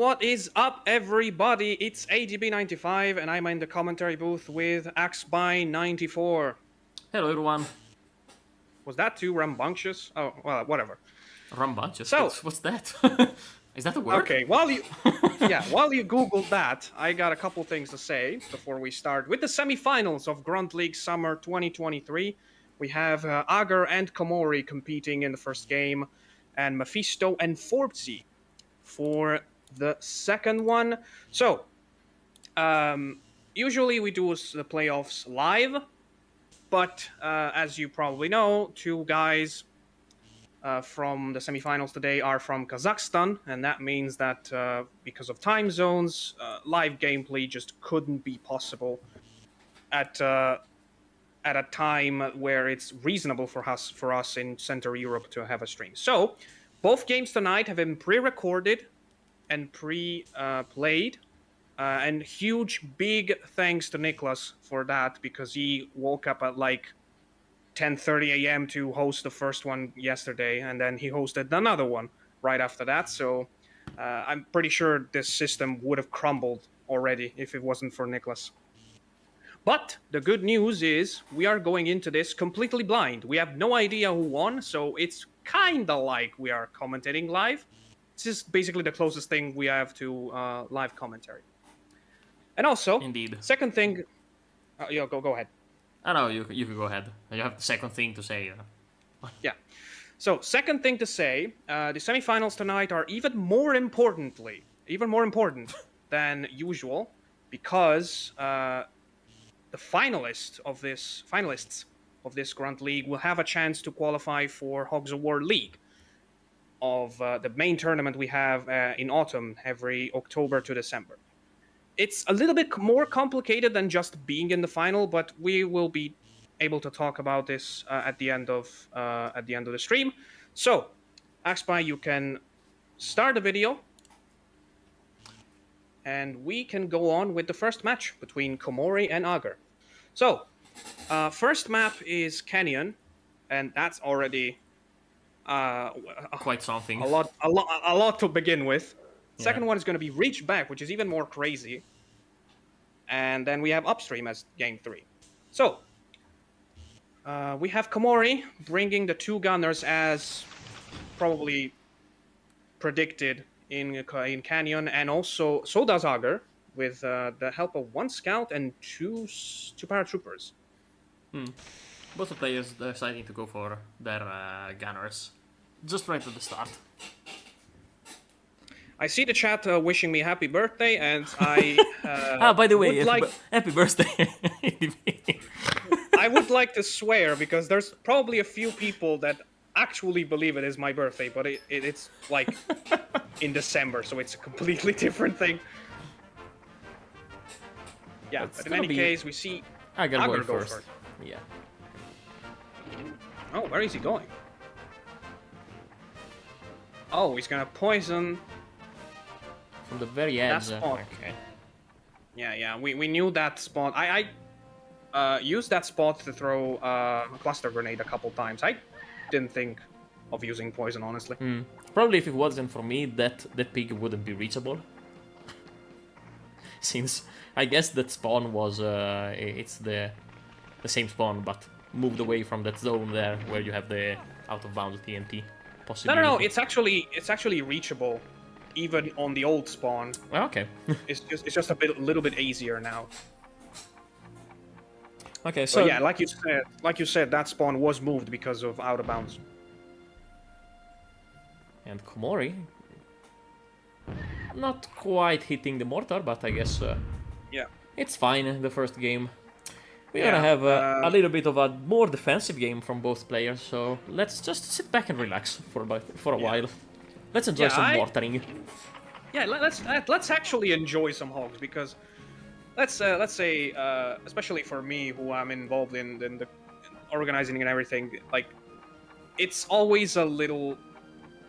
what is up, everybody? It's AGB95, and I'm in the commentary booth with AxeBy94. Hello, everyone. Was that too rambunctious? Oh, well, whatever. Rambunctious? So, What's that? Is that a word? okay, while you Googled that, I got a couple things to say before we start. With the semifinals of Grunt League Summer 2023, we have Agar and Komori competing in the first game, and Mephisto and Forbesy for the second one. So, usually we do the playoffs live, but as you probably know, two guys from the semifinals today are from Kazakhstan, and that means that because of time zones, live gameplay just couldn't be possible at a time where it's reasonable for us in Central Europe to have a stream. So, both games tonight have been pre-recorded and pre-played. And huge, big thanks to Nicholas for that, because he woke up at like 10:30 a.m. to host the first one yesterday, and then he hosted another one right after that. So I'm pretty sure this system would have crumbled already if it wasn't for Nicholas. But the good news is we are going into this completely blind. We have no idea who won, so it's kind of like we are commentating live. It's just basically the closest thing we have to live commentary. And also, Indeed. second thing, go ahead. I know, you can go ahead. You have the second thing to say. Yeah. So, second thing to say, the semifinals tonight are even more important than usual, because the finalists of this Grunt League will have a chance to qualify for Hogs Award League, of the main tournament we have in autumn every October to December. It's a little bit more complicated than just being in the final, but we will be able to talk about this at the end of the stream. So, AxeBy, you can start the video, and we can go on with the first match between Komori and Agar. So, first map is Canyon, and that's already Quite something. a lot to begin with. Yeah. Second one is going to be Reach Back, which is even more crazy. And then we have Upstream as game 3. So, we have Komori bringing the two gunners as probably predicted in Canyon, and also so does Agar, with the help of one scout and two paratroopers. Both the players deciding to go for their gunners. Just right at the start. I see the chat wishing me happy birthday, and I by the way, happy birthday. I would like to swear, because there's probably a few people that actually believe it is my birthday, but it's like in December, so it's a completely different thing. Yeah, but in any case, we see Agar go first. Yeah. Oh, where is he going? Oh, he's gonna poison from the very edge. That spot. Okay. Yeah, we knew that spot. I used that spot to throw a cluster grenade a couple times. I didn't think of using poison, honestly. Probably if it wasn't for me, that pig wouldn't be reachable. Since I guess that spawn was it's the same spawn, but moved away from that zone there where you have the out of bounds TNT possibility. No, it's actually reachable, even on the old spawn. Oh, okay. it's just a little bit easier now. Okay, so but yeah, like you said, that spawn was moved because of out of bounds. And Komori, not quite hitting the mortar, but I guess yeah, it's fine. The first game, we're gonna have a little bit of a more defensive game from both players. So let's just sit back and relax for a while. Let's enjoy some mortaring. Yeah, let's actually enjoy some Hogs, because let's say, especially for me, who I'm involved in the organizing and everything, like, it's always a little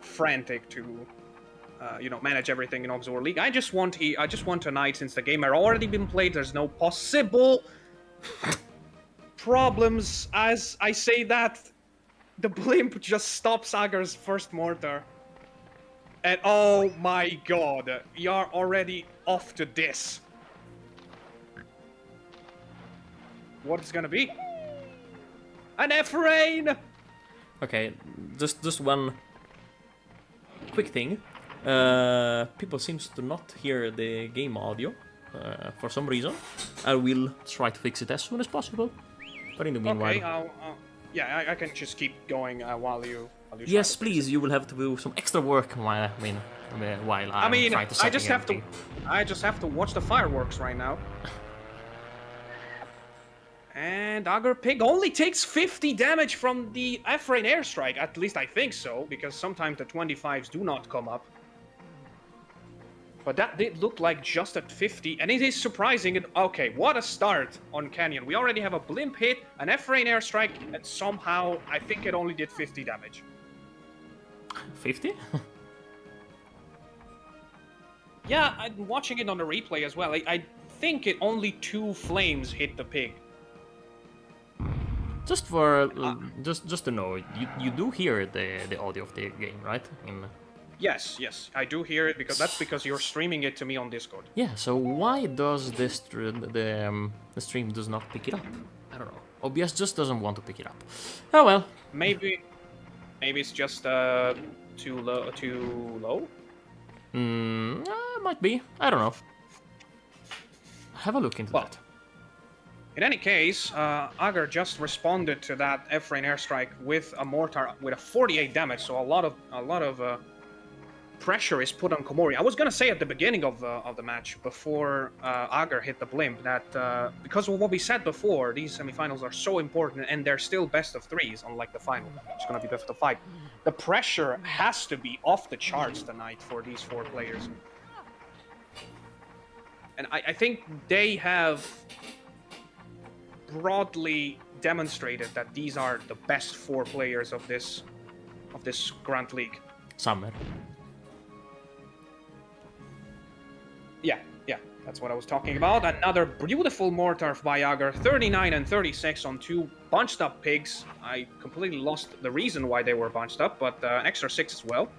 frantic to manage everything in Hogs War League. I just want tonight, since the game had already been played, there's no possible problems. As I say that, the blimp just stops Agar's first mortar. And oh my god, you're already off to this. What is gonna be? An F-Rain! Okay, just one quick thing. People seems to not hear the game audio for some reason. I will try to fix it as soon as possible. But in the meanwhile... Okay, yeah, I can just keep going while you yes, please. You will have to do some extra work while I try to set everything. I just have to watch the fireworks right now. And Agar Pig only takes 50 damage from the F-Rain airstrike. At least I think so, because sometimes the 25s do not come up. But that did look like just at 50, and it is surprising. Okay, what a start on Canyon. We already have a blimp hit, an F-Rain airstrike, and somehow I think it only did 50 damage. 50? Yeah, I'm watching it on the replay as well. I think it only 2 flames hit the pig. Just for just to know, you do hear the audio of the game, right? Yes, I do hear it because you're streaming it to me on Discord. Yeah. So why does the stream does not pick it up? I don't know. OBS just doesn't want to pick it up. Oh well. Maybe it's just too low. Might be. I don't know. Have a look into that. In any case, Agar just responded to that F-Rain airstrike with a mortar with a 48 damage, so a lot of pressure is put on Komori. I was gonna say at the beginning of the match, before Agar hit the blimp, that because of what we said before, these semifinals are so important, and they're still best of 3s, unlike the final. It's gonna be best of 5. The pressure has to be off the charts tonight for these 4 players, and I think they have broadly demonstrated that these are the best 4 players of this Grunt League. Summer. Yeah, that's what I was talking about. Another beautiful mortar by Agar, 39 and 36 on 2 bunched up pigs. I completely lost the reason why they were bunched up, but an extra 6 as well.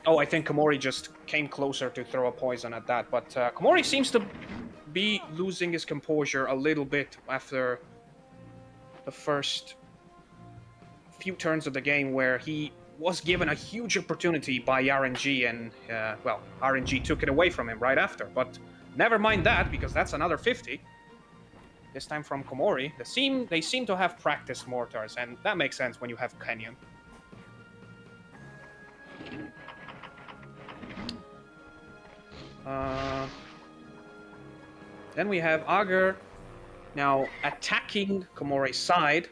Oh, I think Komori just came closer to throw a poison at that, but Komori seems to be losing his composure a little bit after the first few turns of the game, where he was given a huge opportunity by RNG, and well, RNG took it away from him right after. But never mind that, because that's another 50. This time from Komori. They seem to have practiced mortars, and that makes sense when you have Canyon. Then we have Agar now attacking Komori's side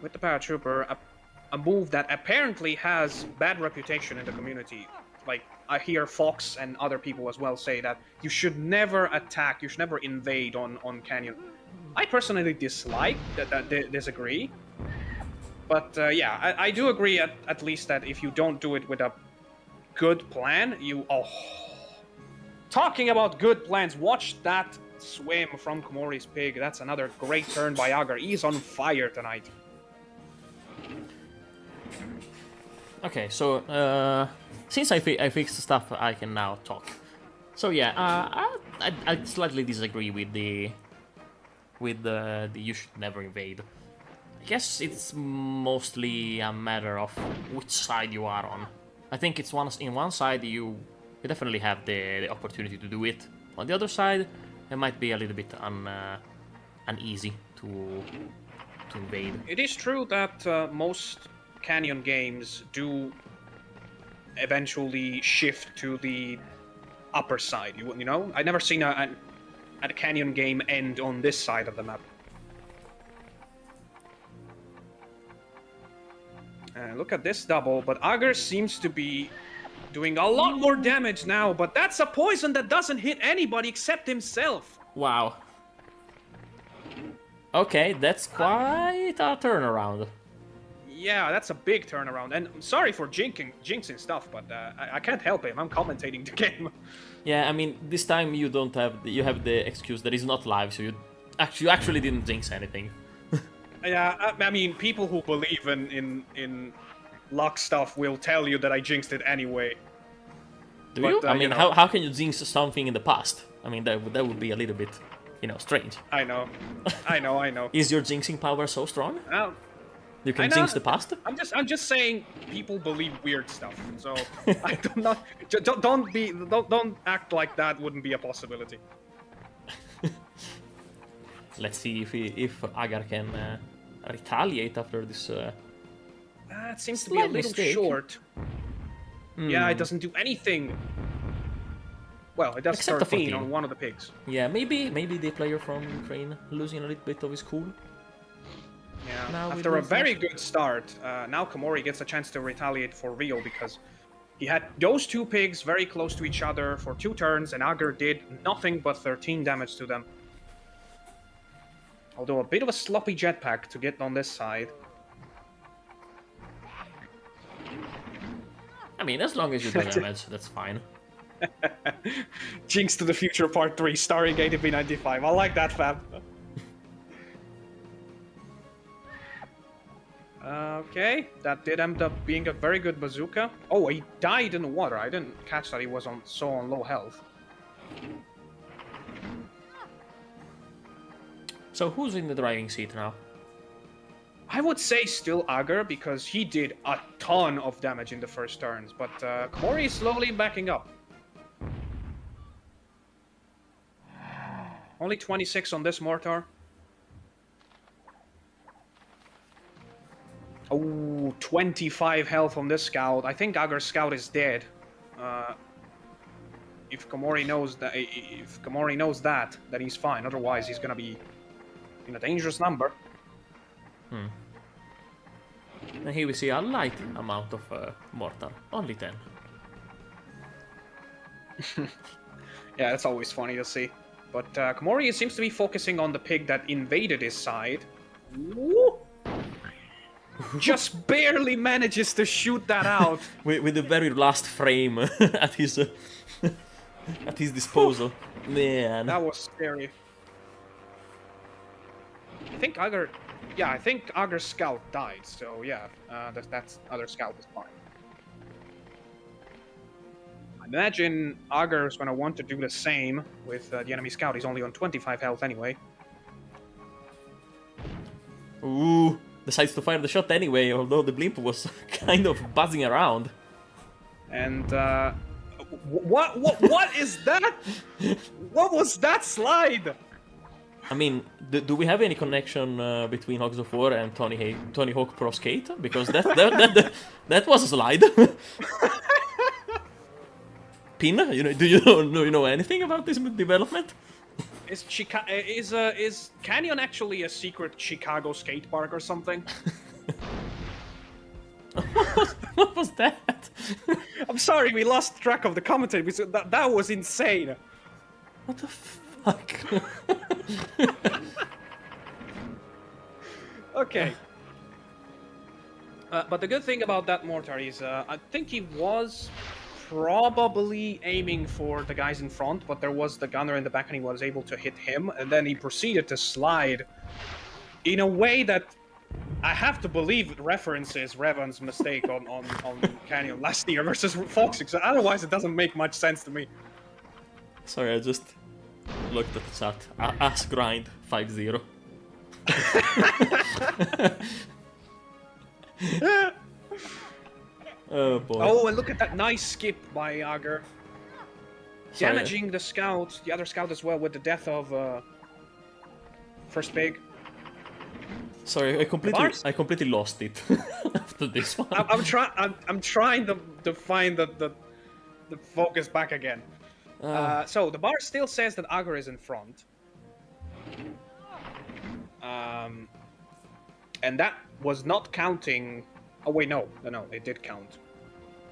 with the paratrooper, a move that apparently has bad reputation in the community. Like, I hear Fox and other people as well say that you should never attack, you should never invade on Canyon. I personally dislike disagree. But yeah, I do agree at least that if you don't do it with a good plan, talking about good plans, watch that swim from Komori's pig. That's another great turn by Agar. He's on fire tonight. Okay, so since I fixed the stuff, I can now talk. So yeah, I slightly disagree with the you should never invade. I guess it's mostly a matter of which side you are on. I think it's in one side you definitely have the opportunity to do it. On the other side, it might be a little bit uneasy to invade. It is true that most Canyon games do eventually shift to the upper side. You know, I've never seen a Canyon game end on this side of the map. Look at this double, but Agar seems to be doing a lot more damage now, but that's a poison that doesn't hit anybody except himself. Wow. Okay, that's quite a turnaround. Yeah, that's a big turnaround, and I'm sorry for jinxing stuff, but I can't help it. I'm commentating the game. Yeah, I mean, this time you don't have you have the excuse that it's not live, so you actually didn't jinx anything. Yeah, I mean, people who believe in luck stuff will tell you that I jinxed it anyway. Do But, you? I mean, you know, how can you jinx something in the past? I mean, that would be a little bit, strange. I know, I know. Is your jinxing power so strong? Well, You I can know. jinx the past? I'm just saying people believe weird stuff. So I do not. Don't act like that wouldn't be a possibility. Let's see if Agar can retaliate after this. It seems to be a Slight little mistake. short. Yeah, it doesn't do anything. Well, it does Except the 13 14. on one of the pigs. Yeah, maybe the player from Ukraine losing a little bit of his cool. Yeah. Now we After a lose very that. good start, now Komori gets a chance to retaliate for real because he had those two pigs very close to each other for 2 turns, and Agar did nothing but 13 damage to them. Although a bit of a sloppy jetpack to get on this side. I mean, as long as you do damage, that's fine. Jinx to the Future Part 3, starring ADB95. I like that, fam. Okay, that did end up being a very good bazooka. Oh, he died in the water. I didn't catch that he was on low health. So who's in the driving seat now? I would say still Agar because he did a ton of damage in the first turns, but Komori is slowly backing up. Only 26 on this mortar. Oh, 25 health on this scout. I think Agar's scout is dead. If Komori knows that, then he's fine. Otherwise, he's gonna be in a dangerous number. And here we see a light amount of mortar, only 10. Yeah, that's always funny to see. But Komori seems to be focusing on the pig that invaded his side. Woo! Just barely manages to shoot that out. with the very last frame at his disposal. Man. That was scary. I think Agar's scout died, so yeah, that's other scout is fine. I imagine Agar's gonna want to do the same with the enemy scout. He's only on 25 health anyway. Ooh, decides to fire the shot anyway, although the blimp was kind of buzzing around. And what is that? What was that slide? I mean, do we have any connection between Hogs of War and Tony Hawk Pro Skate? Because that was a slide. Pin, do you know anything about this development? Is Canyon actually a secret Chicago skate park or something? What was that? I'm sorry, we lost track of the commentary because that was insane. What the fuck? Okay. But the good thing about that mortar is, I think he was probably aiming for the guys in front, but there was the gunner in the back and he was able to hit him, and then he proceeded to slide in a way that I have to believe references Revan's mistake on Canyon last year versus Fox, because otherwise it doesn't make much sense to me. Sorry, I just looked at the chat. Ask grind 5-0. Oh boy. Oh, and look at that nice skip by Agar. Sorry. Damaging the scout, the other scout as well, with the death of first pig. Sorry, I completely lost it after this one. I'm trying to find the focus back again. So the bar still says that Agar is in front. And that was not counting. Oh wait, no, it did count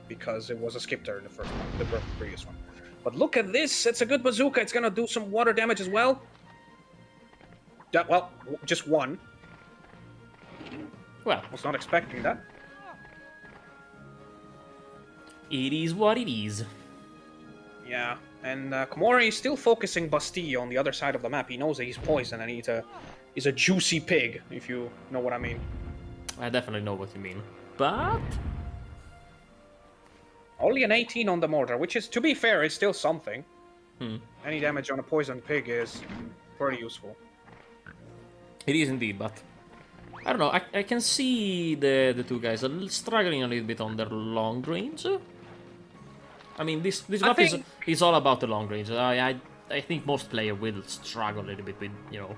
because it was a skip turn, the first one, the previous one. But look at this! It's a good bazooka. It's gonna do some water damage as well. Well, just one. Well, Was not expecting that. it is what it is. Yeah, and Komori is still focusing Bastille on the other side of the map. He knows that he's poisoned and he needs to is a juicy pig, if you know what I mean. I definitely know what you mean. But Only an 18 on the mortar, which is, to be fair, is still something. Hmm. Any damage on a poisoned pig is pretty useful. It is indeed, but I don't know. I can see the two guys struggling a little bit on their long range. I mean, this map is all about the long range. I think most players will struggle a little bit with, you know,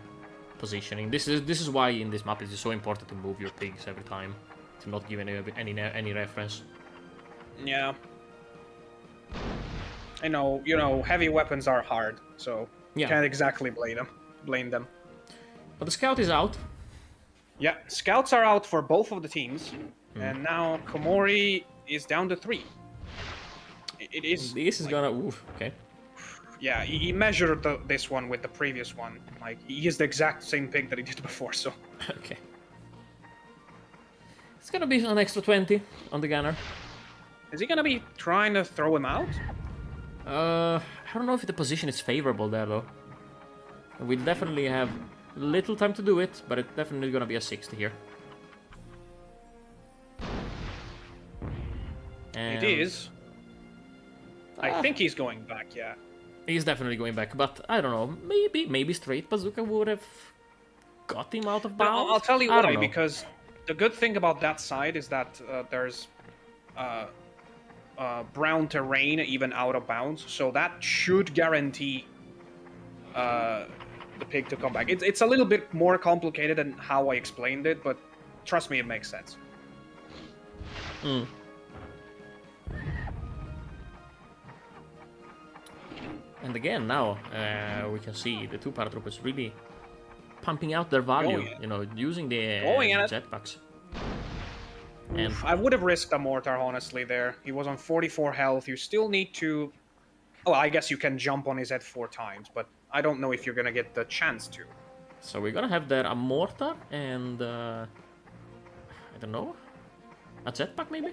positioning. This is why in this map it is so important to move your pigs every time, to not give any reference. Yeah. You know, heavy weapons are hard, so Yeah. can't exactly blame them. But the scout is out. Yeah, scouts are out for both of the teams, and now Komori is down to 3. It is. This is like, gonna. Oof, okay. Yeah, he measured this one with the previous one. Like, he used the exact same pig that he did before, so. Okay. It's gonna be an extra 20 on the gunner. Is he gonna be trying to throw him out? I don't know if the position is favorable there though. We'll definitely have little time to do it, but it's definitely gonna be a 60 here. And It is. I think he's going back, yeah. he's definitely going back, but I don't know. Maybe straight bazooka would have got him out of But bounds. I'll tell you I don't why, know. because the good thing about that side is that there's brown terrain even out of bounds, so that should guarantee the pig to come back. It's a little bit more complicated than how I explained it, but trust me, it makes sense. Mm. And again, now we can see the two paratroopers really pumping out their value, you know, using the jetpacks. And I would have risked a mortar, honestly, there. He was on 44 health. You still need to... Oh, I guess you can jump on his head 4 times, but I don't know if you're gonna get the chance to. So we're gonna have there a mortar and... I don't know? A jetpack, maybe?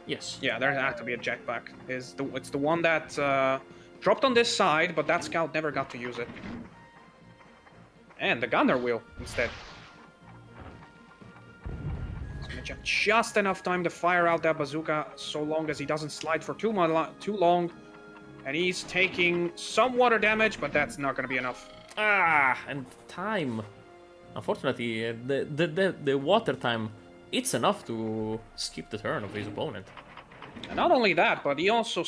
Yes. Yeah, there had to be a jetpack. It's the one that dropped on this side, but that scout never got to use it. And the gunner will, instead. He's gonna have just enough time to fire out that bazooka, so long as he doesn't slide for too long. And he's taking some water damage, but that's not gonna be enough. Ah, and time. Unfortunately, the water time, it's enough to skip the turn of his opponent. And not only that, but he also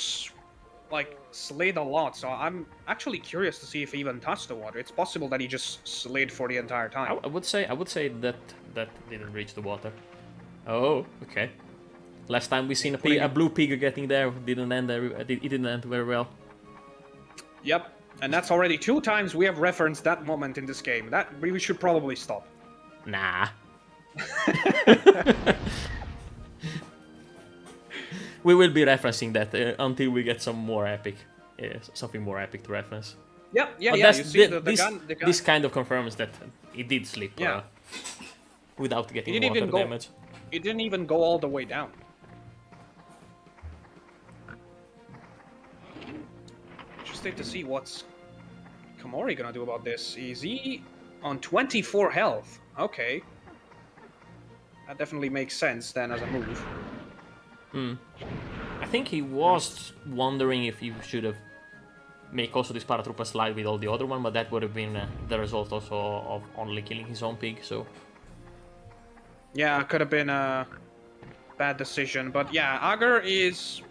slid a lot, so I'm actually curious to see if he even touched the water. It's possible that he just slid for the entire time. I would say that didn't reach the water. Oh, okay. Last time we seen a blue pig getting there it didn't end very well. Yep, and that's already 2 times we have referenced that moment in this game. That we should probably stop. Nah. We will be referencing that until we get some more epic, something more epic to reference. Yeah. But You see the gun. This kind of confirms that it did slip. Without getting water damage. It didn't even go all the way down. Interesting to see what's Komori gonna do about this. Is he on 24 health? Okay. That definitely makes sense then as a move. I think he was wondering if he should have make also this paratrooper slide with all the other one, but that would have been the result also of only killing his own pig, so... Yeah, it could have been a bad decision, but yeah, Agar is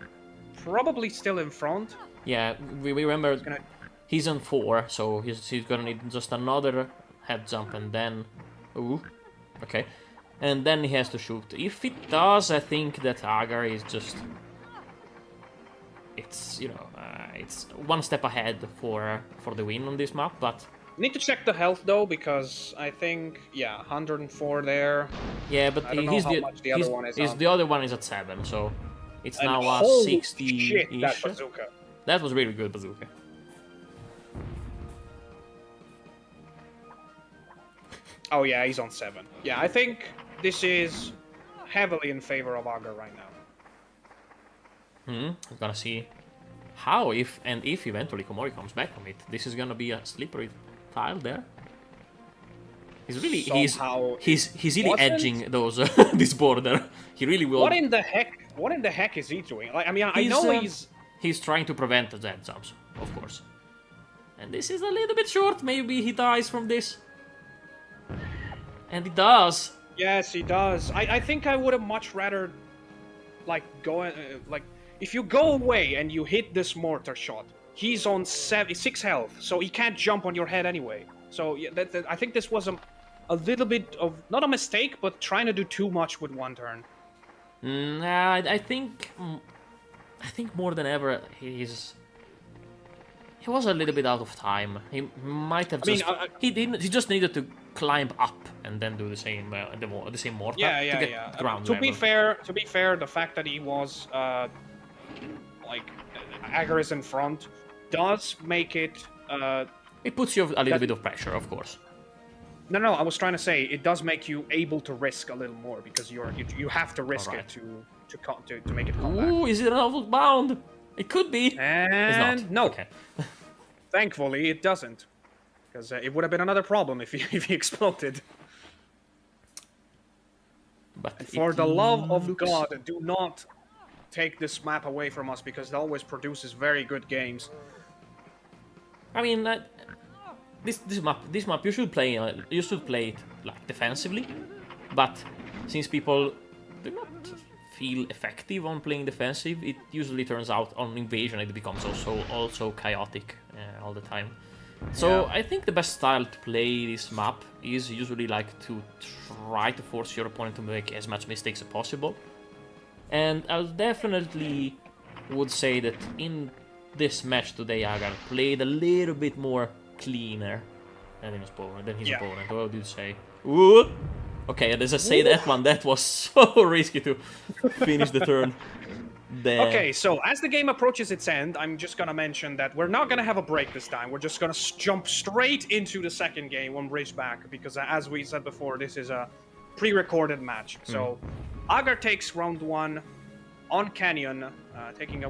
probably still in front. Yeah, we remember he's on 4, so he's gonna need just another head jump and then... Ooh, okay. And then he has to shoot. If it does, I think that Agar is just... It's, you know, it's one step ahead for the win on this map, but... Need to check the health though, because I think, yeah, 104 there. Yeah, but I don't know how much the other one is on. The other one is at 7, so it's And now a holy 60-ish. shit, that bazooka. That was really good bazooka. Oh yeah, he's on 7. Yeah, I think this is heavily in favor of Agar right now. We're gonna see how, if eventually Komori comes back from it. This is gonna be a slippery tile there. somehow he's really wasn't. edging those this border. He really will. What in the heck is he doing? Like, I mean, I know he's trying to prevent the Z jumps, of course. And this is a little bit short. Maybe he dies from this. And he does. Yes, he does. I think I would have much rather, like, like, if you go away and you hit this mortar shot, he's on 6 health, so he can't jump on your head anyway. So yeah, I think this was a little bit of, not a mistake, but trying to do too much with one turn. I think more than ever he was a little bit out of time. He might have he just needed to climb up and then do the same mortar to get ground To level. be fair, the fact that he was like Agar is in front does make it. It puts you a little bit of pressure, of course. No, I was trying to say it does make you able to risk a little more because you have to risk it to make it come back. Ooh, is it an awful bound? It could be. And it's not. no. Okay. Thankfully, it doesn't, because it would have been another problem if he exploded. But for the love of God, do not take this map away from us because it always produces very good games. I mean, this map you should play it like defensively, but since people do not feel effective on playing defensive, it usually turns out on invasion it becomes also chaotic all the time. So I think the best style to play this map is usually like to try to force your opponent to make as much mistakes as possible. And I'll definitely would say that in this match today, Agar played a little bit more cleaner than his opponent. What would you say? Ooh! Okay, as I say that one, that was so risky to finish the turn. There. Okay, so as the game approaches its end, I'm just gonna mention that we're not gonna have a break this time. We're just gonna jump straight into the second game on Ridgeback, because as we said before, this is a pre-recorded match. So Agar takes round 1 on Canyon, taking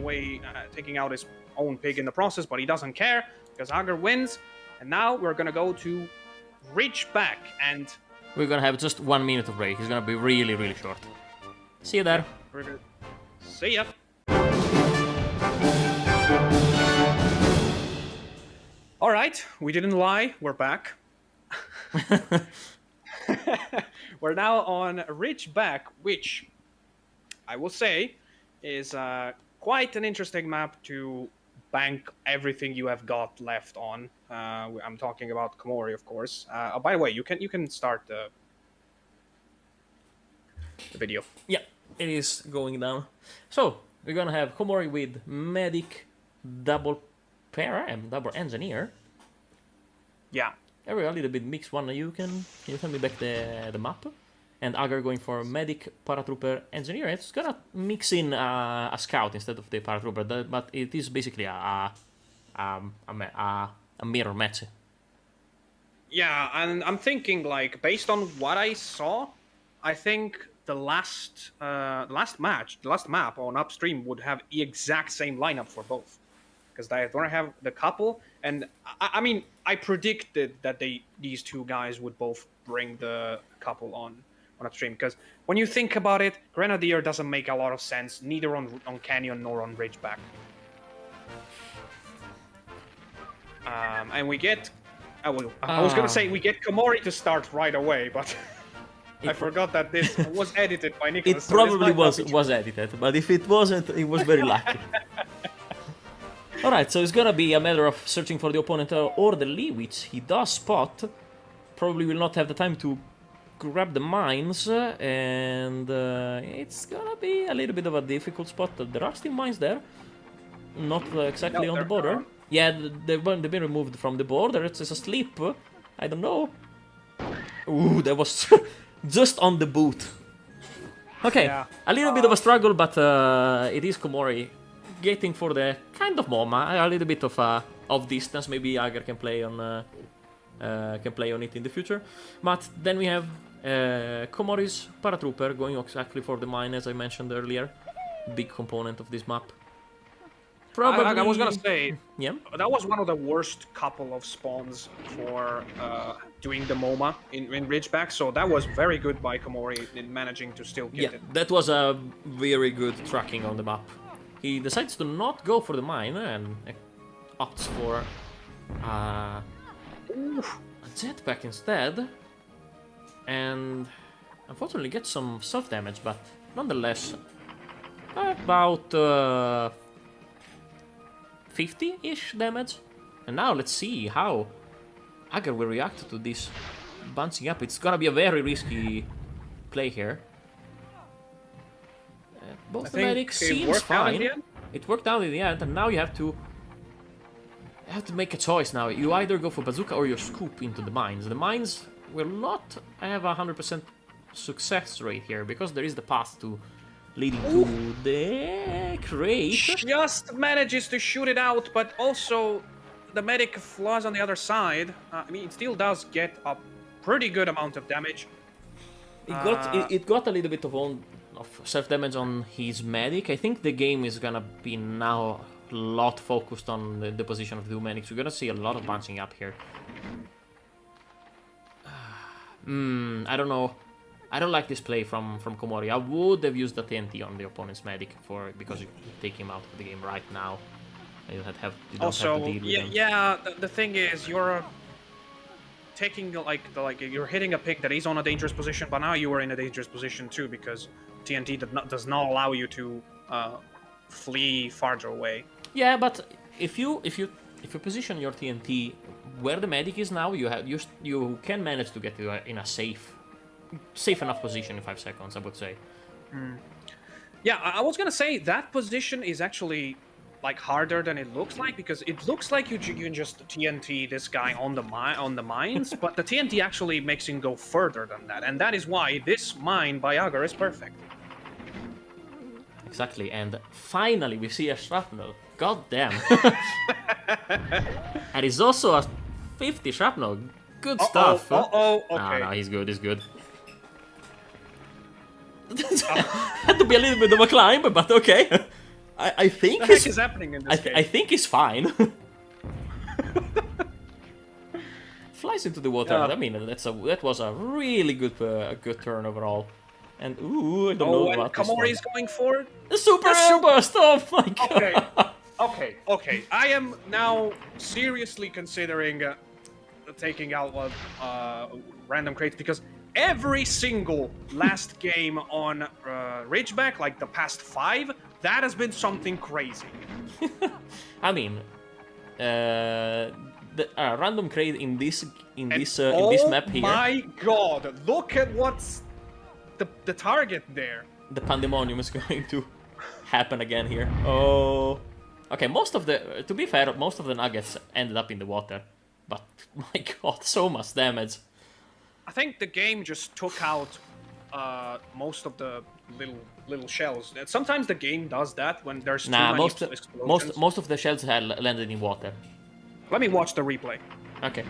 out his own pig in the process, but he doesn't care because Agar wins. And now we're gonna go to Ridgeback, and we're gonna have just 1 minute of break. It's gonna be really, really short. See you there. See ya. All right, we didn't lie. We're back. We're now on Ridgeback, which I will say is quite an interesting map to bank everything you have got left on. I'm talking about Komori, of course. By the way, you can start the video. Yeah, it is going down. So we're gonna have Komori with medic, double para, and double engineer. Yeah. Every a little bit mixed one. Can you tell me back the map? And Agar going for medic, paratrooper, engineer. It's gonna mix in a scout instead of the paratrooper, but it is basically a mirror match. Yeah, and I'm thinking, like, based on what I saw, I think the last map on Upstream would have the exact same lineup for both, because they don't have the couple. And I mean, I predicted that these two guys would both bring the couple on Upstream, because when you think about it, Grenadier doesn't make a lot of sense, neither on Canyon nor on Ridgeback. And we get... I was going to say we get Komori to start right away, but I forgot that this was edited by Nicholas. It probably was edited, but if it wasn't, it was very lucky. Alright, so it's gonna be a matter of searching for the opponent orderly, which he does spot. Probably will not have the time to grab the mines, and it's gonna be a little bit of a difficult spot. There are still mines there, not exactly on the border. Yeah, they've been removed from the border. It's a slip. I don't know. Ooh, that was just on the boot. Okay, yeah. A little bit of a struggle, but it is Komori getting for the kind of MoMA, a little bit of distance. Maybe Agar can play on it in the future. But then we have Komori's paratrooper going exactly for the mine, as I mentioned earlier. Big component of this map. Probably. I was gonna say, Yeah. that was one of the worst couple of spawns for doing the MoMA in Ridgeback, so that was very good by Komori in managing to still get Yeah, it. that was a very good tracking on the map. He decides to not go for the mine and opts for a jetpack instead. And unfortunately gets some soft damage, but nonetheless about 50-ish damage. And now let's see how Agar will react to this bouncing up. It's gonna be a very risky play here. Both the medics seems fine. It worked out in the end, and now you have to make a choice now. You either go for bazooka or you scoop into the mines. The mines will not have a 100% success rate here because there is the path to leading to the crate. Just manages to shoot it out, but also the medic flies on the other side. I mean, it still does get a pretty good amount of damage. It got a little bit of self damage on his medic. I think the game is gonna be now a lot focused on the position of the two medics. We're gonna see a lot of bouncing up here. I don't know. I don't like this play from Komori. I would have used the TNT on the opponent's medic because you take him out of the game right now. You don't have to deal with him. Yeah. The thing is, you're taking you're hitting a pick that is on a dangerous position, but now you are in a dangerous position too because TNT does not allow you to flee farther away. Yeah, but if you position your TNT where the medic is now, you can manage to get in a safe enough position in 5 seconds, I would say. Yeah, I was gonna say that position is actually like harder than it looks like because it looks like you can just TNT this guy on the mines, but the TNT actually makes him go further than that, and that is why this mine by Agar is perfect. Exactly, and finally we see a shrapnel. God damn. And it's also a 50 shrapnel. Good stuff. Okay. No, he's good, Had to be a little bit of a climb, but okay. I think what the heck is happening in this game? I think he's fine. Flies into the water. Yeah. I mean, that was a really good turn overall. And I don't know about this one. Komori is going for the super airburst. Oh my god. Okay. I am now seriously considering taking out random crates because every single last game on Ridgeback, like the past 5, that has been something crazy. I mean, the random crate in this map here. Oh my god! Look at what's the target there. The pandemonium is going to happen again here. Oh, okay. To be fair, most of the nuggets ended up in the water, but my god, so much damage. I think the game just took out most of the little shells. Sometimes the game does that when there's too many explosions. Most of the shells had landed in water. Let me watch the replay. Okay.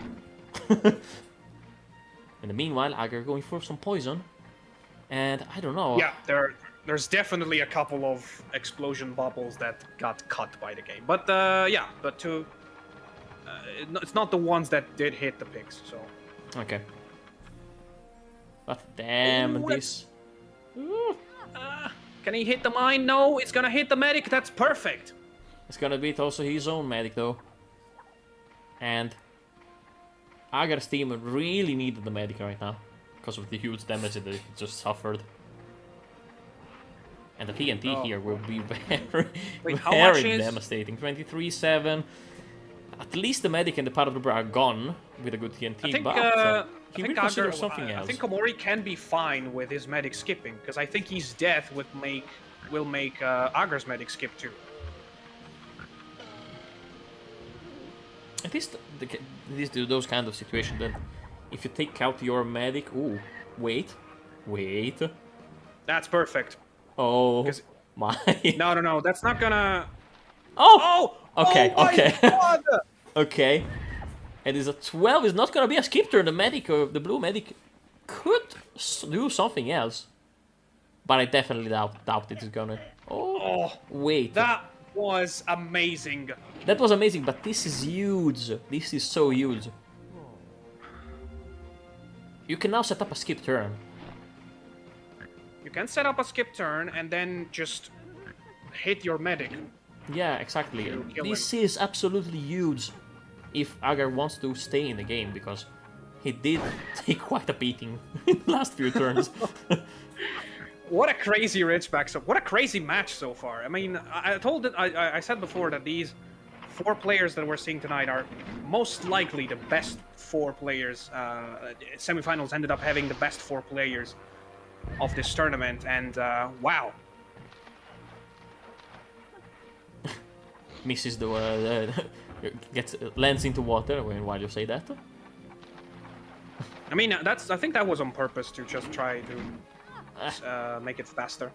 In the meanwhile, Agar going for some poison, and I don't know. Yeah, there's definitely a couple of explosion bubbles that got cut by the game, but it's not the ones that did hit the pigs. So. Okay. But damn this. Can he hit the mine? No, it's gonna hit the medic. That's perfect. It's gonna beat also his own medic though. And Agar's team really needed the medic right now because of the huge damage that it just suffered. And the TNT here will be very devastating. 23-7. At least the medic and the part of the bra are gone with a good TNT, but he will consider something else. I think Komori can be fine with his medic skipping, because I think his death will make Agar's medic skip too. It is those kind of situations that if you take out your medic... Ooh, wait. That's perfect. Oh, my... No, that's not gonna... Oh! Okay. God! Okay. And is a 12 is not gonna be a skip turn. The medic or the blue medic could do something else, but I definitely doubt it is gonna. Oh, wait. That was amazing. That was amazing, but this is huge. This is so huge. You can now set up a skip turn. You can set up a skip turn and then just hit your medic. Yeah, exactly. Kill This him. is absolutely huge if Agar wants to stay in the game, because he did take quite a beating in the last few turns. What a crazy Ridgeback! So what a crazy match so far. I mean, I said before that these 4 players that we're seeing tonight are most likely the best 4 players. Semifinals ended up having the best 4 players of this tournament, and wow. Misses the lands into water while you say that. I mean, I think that was on purpose to just try to make it faster.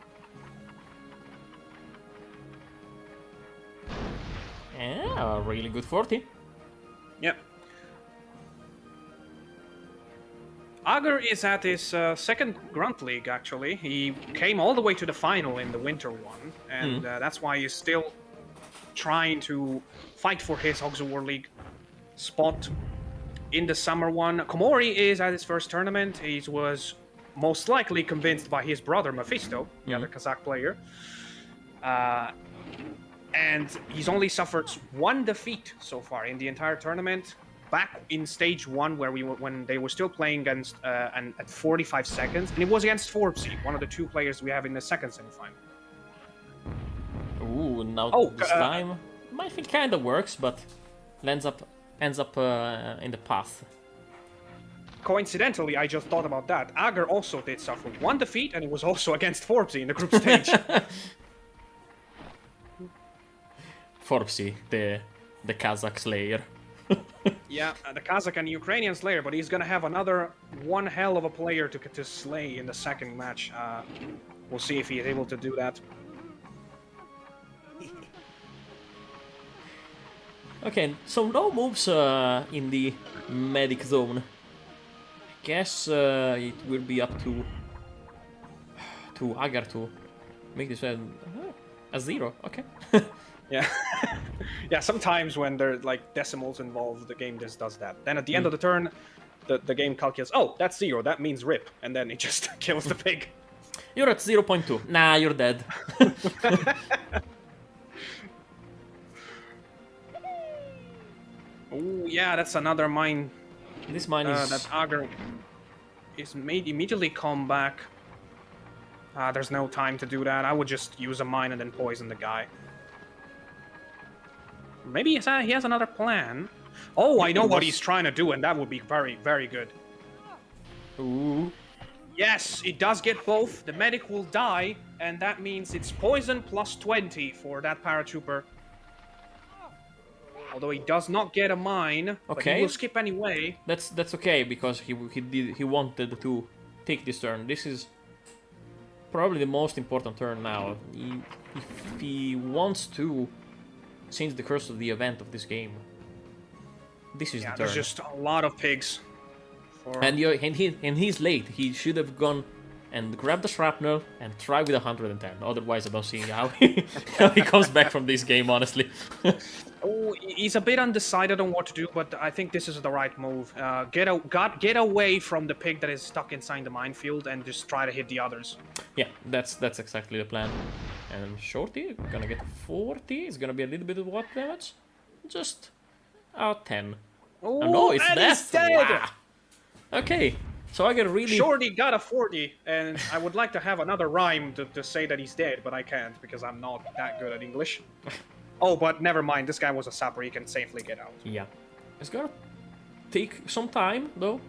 Yeah, a really good 40. Yep. Agar is at his second Grunt League, actually. He came all the way to the final in the winter one, and that's why he's still trying to fight for his Hogs of War League spot in the summer one. Komori is at his first tournament. He was most likely convinced by his brother Mephisto, the other Kazakh player. And he's only suffered 1 defeat so far in the entire tournament. Back in stage 1, when they were still playing against at 45 seconds, and it was against Forbesy, one of the 2 players we have in the second semifinal. Ooh, now this time my thing kind of works, but ends up in the path. Coincidentally, I just thought about that. Agar also did suffer 1 defeat, and it was also against Forbesy in the group stage. Forbesy, the Kazakh slayer. Yeah, the Kazakh and Ukrainian slayer, but he's gonna have another one hell of a player to slay in the second match. We'll see if he is able to do that. Okay, so no moves in the medic zone. I guess it will be up to Agar to make this a 0. Okay. Yeah. Yeah, sometimes when there are like decimals involved, the game just does that. Then at the end of the turn, the game calculates, oh, that's 0, that means rip, and then it just kills the pig. You're at 0.2. Nah, you're dead. Oh, yeah, that's another mine. This mine is... That Agar is made immediately come back. There's no time to do that. I would just use a mine and then poison the guy. Maybe he has another plan. Oh, I know what he's trying to do, and that would be very, very good. Ooh. Yes, it does get both. The medic will die, and that means it's poison plus 20 for that paratrooper. Although he does not get a mine, but he will skip anyway. That's okay, because he wanted to take this turn. This is probably the most important turn now. If he wants to change the course of the event of this game, this is the turn. There's just a lot of pigs. And he's late. He should have gone and grabbed the shrapnel and try with 110. Otherwise, I don't see how he comes back from this game, honestly. Oh, he's a bit undecided on what to do, but I think this is the right move. Get away from the pig that is stuck inside the minefield and just try to hit the others. Yeah, that's exactly the plan. And Shorty gonna get 40. It's gonna be a little bit of what damage? Just 10. Oh, no, it's death. Wow. Okay, so I get really... Shorty got a 40, and I would like to have another rhyme to say that he's dead, but I can't because I'm not that good at English. Oh, but never mind. This guy was a sapper. He can safely get out. Yeah. It's gonna take some time, though.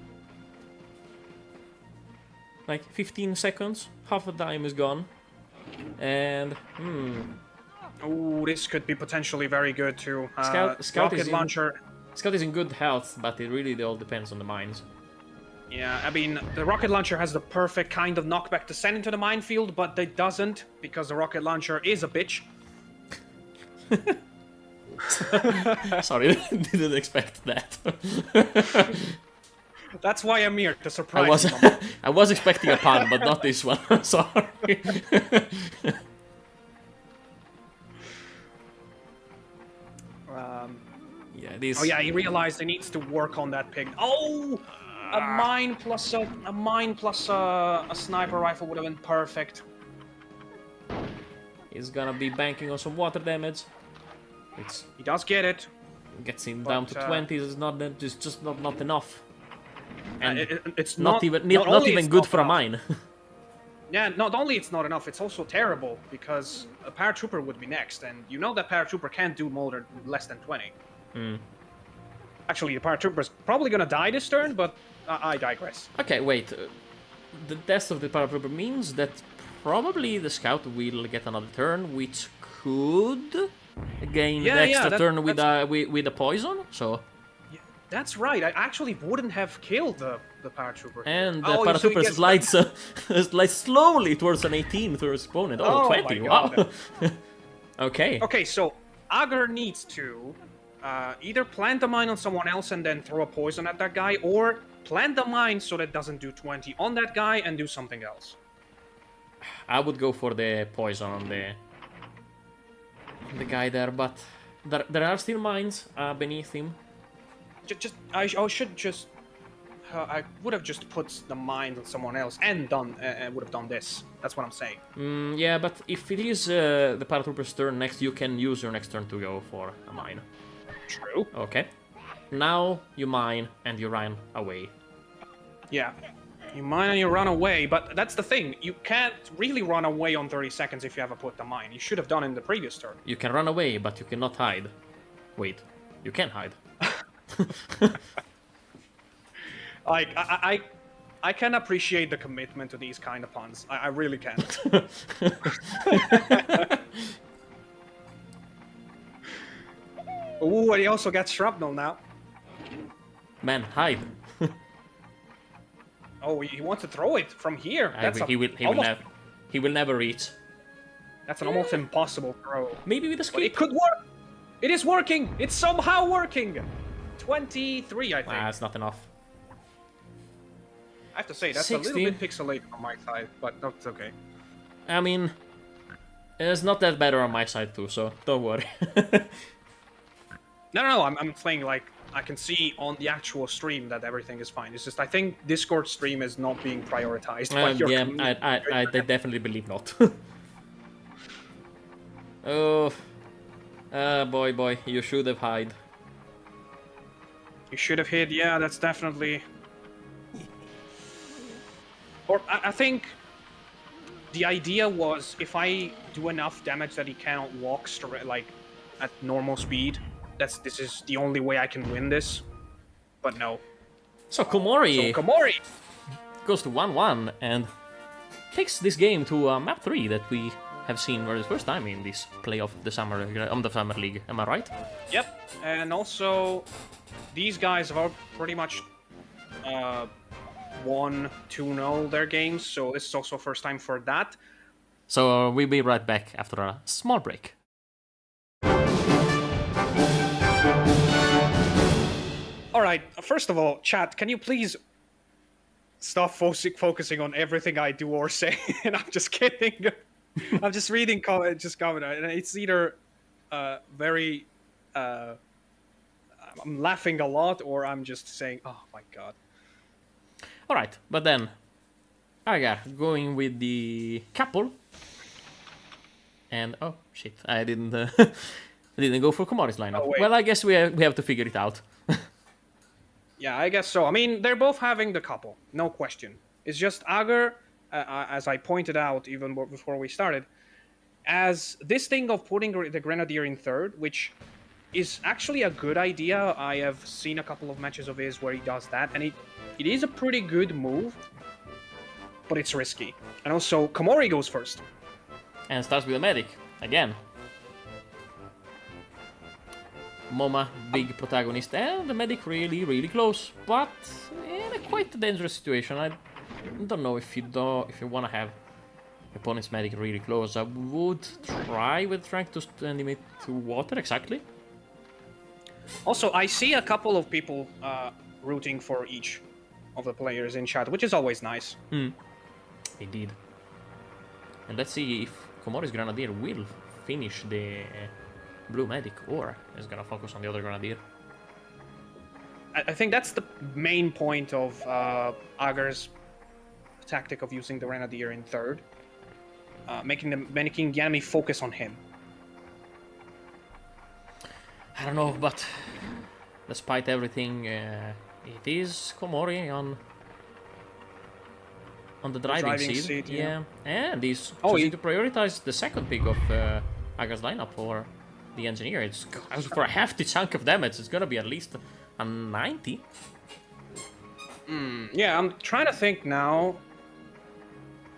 Like 15 seconds. Half the time is gone. And, Oh, this could be potentially very good, too. Scout rocket launcher. Scout is in good health, but it really all depends on the mines. Yeah, I mean, the rocket launcher has the perfect kind of knockback to send into the minefield, but it doesn't, because the rocket launcher is a bitch. Sorry, didn't expect that. That's why I'm here, to surprise you. I was expecting a pun, but not this one. Sorry. Yeah, this. Oh yeah, he realized he needs to work on that pig. Oh, a mine plus a sniper rifle would have been perfect. He's gonna be banking on some water damage. He does get it. Gets him down to 20. It's not that, just not enough. And it's not even it's good not for a enough. mine. Yeah, not only it's not enough, it's also terrible because a paratrooper would be next, and you know that paratrooper can't do less than 20. Actually, the paratrooper's probably gonna die this turn, but I digress. Okay, wait. The death of the paratrooper means that probably the scout will get another turn, which could gain the extra turn with a poison. So. That's right. I actually wouldn't have killed the paratrooper. And the paratrooper slides slowly towards an 18 to his opponent. Oh, 20. Wow. Okay. Okay, so Agar needs to either plant a mine on someone else and then throw a poison at that guy, or plant the mine so that it doesn't do 20 on that guy and do something else. I would go for the poison on the guy there, but there are still mines beneath him. I would have just put the mine on someone else and would have done this. That's what I'm saying. Yeah, but if it is the paratrooper's turn next, you can use your next turn to go for a mine. True. Okay. Now you mine and you run away. Yeah. You mine and you run away, but that's the thing. You can't really run away on 30 seconds if you haven't put the mine. You should have done it in the previous turn. You can run away, but you cannot hide. Wait, you can hide. Like, I can appreciate the commitment to these kind of puns. I really can. Ooh, and he also gets shrapnel now. Man, hide. Oh, he wants to throw it from here. He will never reach. That's an almost impossible throw. Maybe with a But skip. it could work. It is working. It's somehow working. 23, I think. That's not enough. I have to say, that's 60. a little bit pixelated on my side, but that's okay. I mean, it's not that better on my side too, so don't worry. No, I'm saying, like, I can see on the actual stream that everything is fine. It's just, I think Discord stream is not being prioritized by your community. I definitely believe not. Oh, boy, you should have hide. You should have hit, yeah, that's definitely... Or, I think the idea was, if I do enough damage that he cannot walk straight, like, at normal speed, this is the only way I can win this. But no. So Komori goes to 1-1 and takes this game to map 3 that we have seen for the first time in this play of the summer league. Am I right? Yep. And also, these guys have all pretty much won 2-0 their games, so this is also first time for that. So we'll be right back after a small break. Alright, first of all, chat, can you please stop focusing on everything I do or say? And I'm just kidding. I'm just reading comment, and it's either very... I'm laughing a lot, or I'm just saying, oh my god. Alright, but then Agar going with the couple. And oh shit, I didn't I didn't go for Komori's lineup. Oh, well, I guess we have to figure it out. Yeah, I guess so. I mean, they're both having the couple, no question. It's just Agar, as I pointed out even before we started, as this thing of putting the Grenadier in third, which is actually a good idea. I have seen a couple of matches of his where he does that, and it is a pretty good move, but it's risky. And also, Komori goes first. And starts with a medic, again. Moma, big protagonist, and the medic really close, but in a quite dangerous situation. I don't know if you want to have opponent's medic really close. I would try with trying to send him to water, exactly. Also, I see a couple of people rooting for each of the players in chat, which is always nice. Indeed. And let's see if Komori's Grenadier will finish the blue medic, or is gonna focus on the other Grenadier. I think that's the main point of Agar's tactic of using the Grenadier in third, making the enemy focus on him. I don't know, but despite everything, it is Komori on the driving seat. Yeah. And he's Oh, choosing to prioritize the second pick of Agar's lineup for the engineer. It's for a hefty chunk of damage. It's gonna be at least a 90. Yeah, I'm trying to think now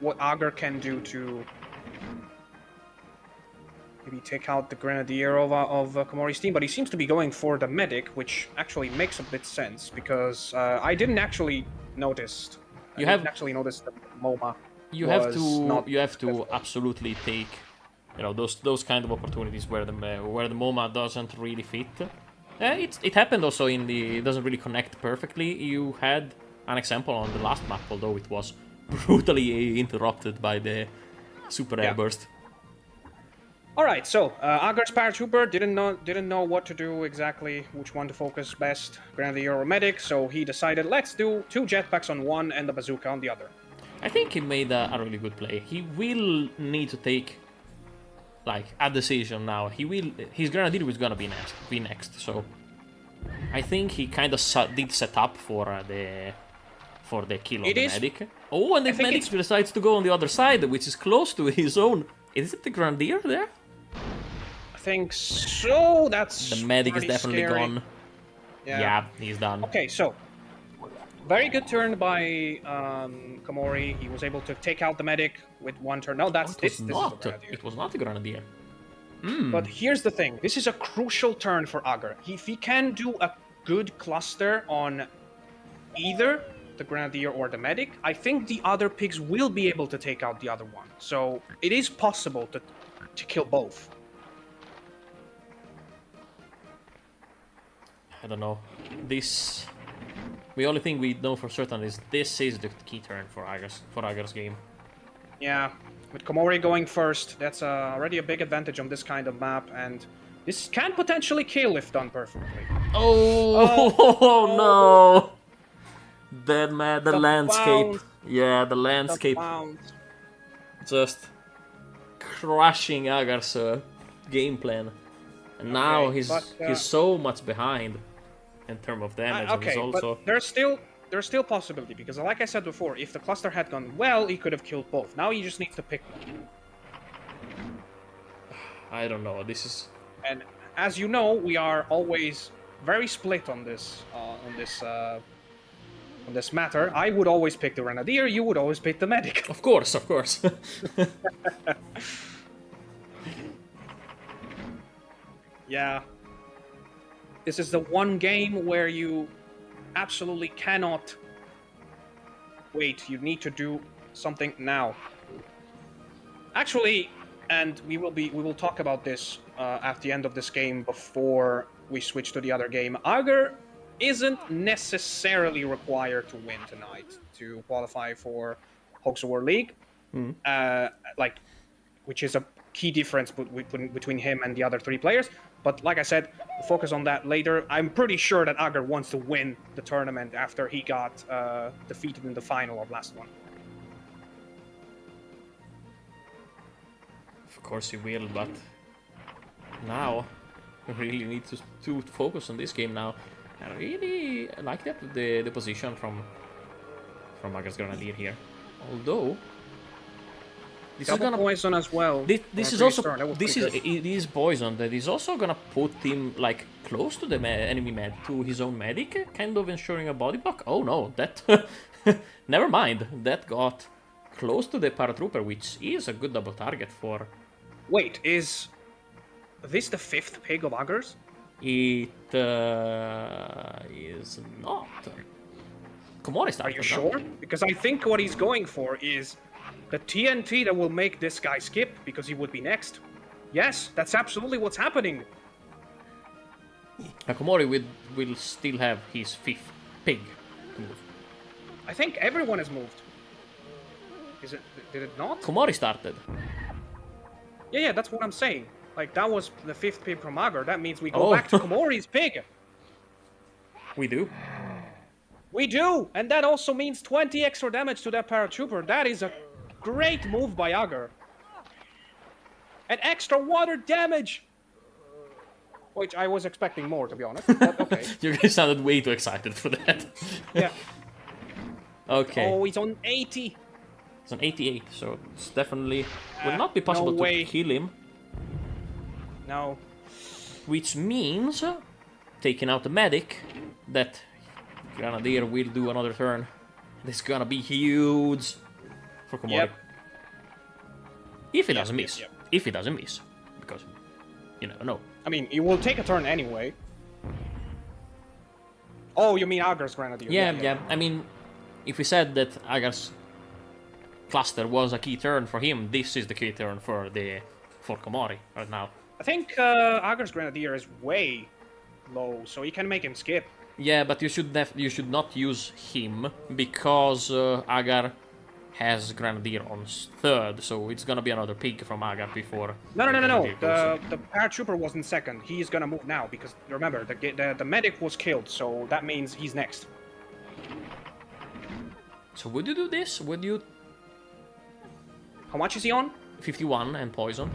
what Agar can do to maybe take out the Grenadier of Komori's team, but he seems to be going for the medic, which actually makes a bit sense because I didn't actually notice. I didn't actually notice that MoMA. You have to absolutely take, you know, those kind of opportunities where the MoMA doesn't really fit. It happened also it doesn't really connect perfectly. You had an example on the last map, although it was brutally interrupted by the super airburst. All right, so Agar's paratrooper didn't know what to do exactly, which one to focus best, Grenadier or medic. So he decided, let's do 2 jetpacks on one and the bazooka on the other. I think he made a really good play. He will need to take like a decision now. His Grenadier is gonna be next. So I think he kind of did set up for the kill of the medic. Oh, and the medic decides to go on the other side, which is close to his own. Is it the Grenadier there? I think so. That's the medic is definitely scary. gone. Yeah, he's done. Okay, so very good turn by Komori. He was able to take out the medic with 1 turn. No, that's this. It was not the Grenadier. But here's the thing. This is a crucial turn for Agar. If he can do a good cluster on either the Grenadier or the medic, I think the other pigs will be able to take out the other one. So it is possible to kill both. I don't know. The only thing we know for certain is this is the key turn for Agar's game. Yeah, with Komori going first, that's already a big advantage on this kind of map, and this can potentially kill if done perfectly. Oh no! The landscape. Yeah, the landscape. Just crushing Agar's game plan. And now he's so much behind in terms of damage. Okay, and also... but there's still possibility, because like I said before, if the cluster had gone well, he could have killed both. Now he just needs to pick one. I don't know, this is... And as you know, we are always very split on this matter. I would always pick the Grenadier, you would always pick the medic. Of course, of course. Yeah. This is the one game where you absolutely cannot wait. You need to do something now. Actually, and we will talk about this at the end of this game before we switch to the other game. Agar isn't necessarily required to win tonight to qualify for Hogs World League, which is a key difference between him and the other 3 players. But like I said, we'll focus on that later. I'm pretty sure that Agar wants to win the tournament after he got defeated in the final of last one. Of course he will, but now we really need to focus on this game now. I really like the position from Agar's Grenadier here. Although this is gonna poison as well. This is also it is poison that is also gonna put him like close to the enemy to his own medic, kind of ensuring a body block. Oh no, that never mind. That got close to the paratrooper, which is a good double target for. Wait, is this the 5th pig of Agar's? It is not. Komori started. Are you sure? Because I think what he's going for is the TNT that will make this guy skip because he would be next. Yes, that's absolutely what's happening. Komori will still have his 5th pig to move. I think everyone has moved. Did it not? Komori started. Yeah, that's what I'm saying. Like, that was the 5th pig from Agar. That means we go back to Komori's pig. We do. We do! And that also means 20 extra damage to that paratrooper. That is a great move by Agar. And extra water damage! Which I was expecting more, to be honest, but okay. You guys sounded way too excited for that. Yeah. Okay. Oh, he's on 80! It's an 88, so it's definitely... will not be possible no to way. kill him. No. Which means, taking out the medic, that Grenadier will do another turn. This is gonna be huge for Komori. Yep. If he doesn't miss. Yep. If he doesn't miss. Because you never know. I mean, he will take a turn anyway. Oh, you mean Agar's Grenadier? Yeah. I mean, if we said that Agar's cluster was a key turn for him, this is the key turn for Komori right now. I think Agar's Grenadier is way low, so you can make him skip. Yeah, but you should not use him because Agar has Grenadier on third, so it's gonna be another pig from Agar before. No. Grenadier goes The paratrooper was in second. He's gonna move now because remember the medic was killed, so that means he's next. So would you do this? Would you? How much is he on? 51 and poison,